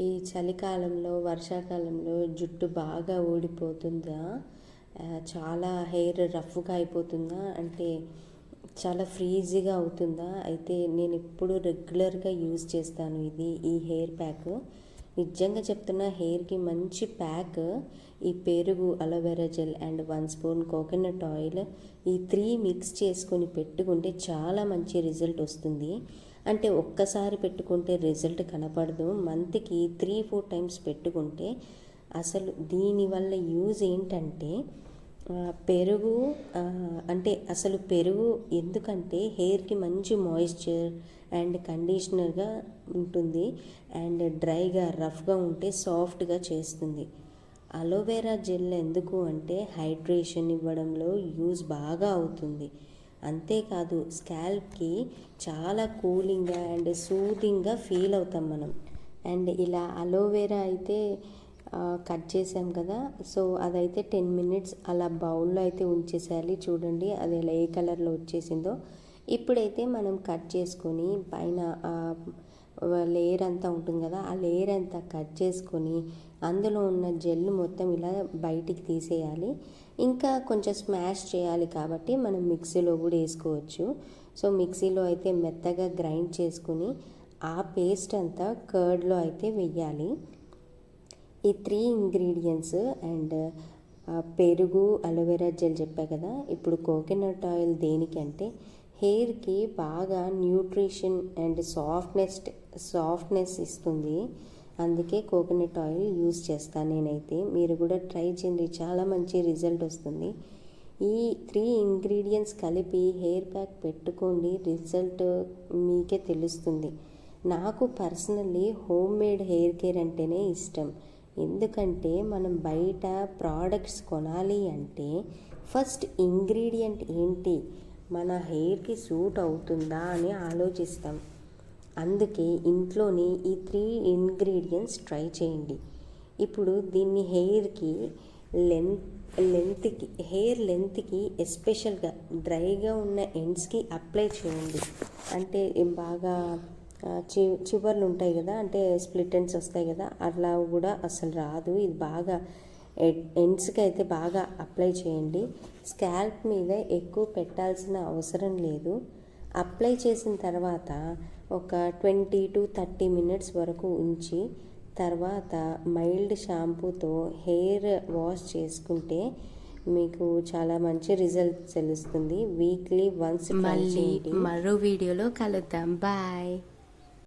ఈ చలికాలంలో వర్షాకాలంలో జుట్టు బాగా ఊడిపోతుందా, చాలా హెయిర్ రఫ్గా అయిపోతుందా, అంటే చాలా ఫ్రీజీగా అవుతుందా? అయితే నేను ఎప్పుడు రెగ్యులర్గా యూజ్ చేస్తాను ఈ హెయిర్ ప్యాక్. నిజంగా చెప్తున్నా, హెయిర్కి మంచి ప్యాక్. ఈ పెరుగు, aloe vera gel and 1 spoon coconut oil, ఈ 3 మిక్స్ చేసుకొని పెట్టుకుంటే చాలా మంచి రిజల్ట్ వస్తుంది. అంటే ఒక్కసారి పెట్టుకుంటే రిజల్ట్ కనపడదు, మంత్కి 3-4 టైమ్స్ పెట్టుకుంటే అసలు దీనివల్ల యూజ్ ఏంటంటే పెరుగు, అంటే అసలు పెరుగు ఎందుకంటే హెయిర్కి మంచి మాయిశ్చర్ అండ్ కండిషనర్గా ఉంటుంది అండ్ డ్రైగా రఫ్గా ఉంటే సాఫ్ట్గా చేస్తుంది. అలోవెరా జెల్ ఎందుకు అంటే హైడ్రేషన్ ఇవ్వడంలో యూజ్ బాగా అవుతుంది. అంతేకాదు స్కాల్ప్కి చాలా కూలింగ్గా అండ్ సూదింగ్గా ఫీల్ అవుతాం మనం. అండ్ ఇలా అలోవెరా అయితే కట్ చేసాం కదా, సో అదైతే 10 మినిట్స్ అలా బౌల్లో అయితే ఉంచేసేయాలి. చూడండి అది ఎలా ఏ కలర్లో వచ్చేసిందో. ఇప్పుడైతే మనం కట్ చేసుకొని పైన లేయర్ అంతా ఉంటుంది కదా, ఆ లేయర్ అంతా కట్ చేసుకొని అందులో ఉన్న జెల్ మొత్తం ఇలా బయటికి తీసేయాలి. ఇంకా కొంచెం స్మాష్ చేయాలి కాబట్టి మనం మిక్సీలో కూడా వేసుకోవచ్చు. సో మిక్సీలో అయితే మెత్తగా గ్రైండ్ చేసుకుని ఆ పేస్ట్ అంతా కర్డ్లో అయితే వెయ్యాలి. ఈ 3 ఇంగ్రీడియంట్స్ అండ్ పెరుగు, అలోవెరా జెల్ చెప్పా కదా. ఇప్పుడు కోకోనట్ ఆయిల్ దేనికంటే హెయిర్కి బాగా న్యూట్రిషన్ అండ్ సాఫ్ట్నెస్ ఇస్తుంది. అందుకే కోకోనట్ ఆయిల్ యూజ్ చేస్తాను నేనైతే. మీరు కూడా ట్రై చేయండి, చాలా మంచి రిజల్ట్ వస్తుంది. ఈ 3 ఇంగ్రీడియంట్స్ కలిపి హెయిర్ ప్యాక్ పెట్టుకోండి, రిజల్ట్ మీకే తెలుస్తుంది. నాకు personally home made hair care అంటేనే ఇష్టం. ఎందుకంటే మనం బయట ప్రోడక్ట్స్ కొనాలి అంటే ఫస్ట్ ఇంగ్రీడియంట్ ఏంటి, మన హెయిర్కి సూట్ అవుతుందా అని ఆలోచిస్తాం. అందుకే ఇంట్లోనే ఈ 3 ఇంగ్రీడియంట్స్ ట్రై చేయండి. ఇప్పుడు దీన్ని హెయిర్కి హెయిర్ లెంత్కి ఎస్పెషల్గా డ్రైగా ఉన్న ఎండ్స్కి అప్లై చేయండి. అంటే బాగా చివర్లు ఉంటాయి కదా, అంటే స్ప్లిట్ ఎండ్స్ వస్తాయి కదా, అట్లా కూడా అసలు రాదు. ఇది బాగా ఎండ్స్కి అయితే బాగా అప్లై చేయండి. స్కాల్ప్ మీద ఎక్కువ పెట్టాల్సిన అవసరం లేదు. అప్లై చేసిన తర్వాత ఒక 20-30 మినిట్స్ వరకు ఉంచి తర్వాత మైల్డ్ షాంపూతో హెయిర్ వాష్ చేసుకుంటే మీకు చాలా మంచి రిజల్ట్ తెలుస్తుంది. వీక్లీ వన్స్ మళ్ళీ మరో వీడియోలో కలుద్దాం. బాయ్.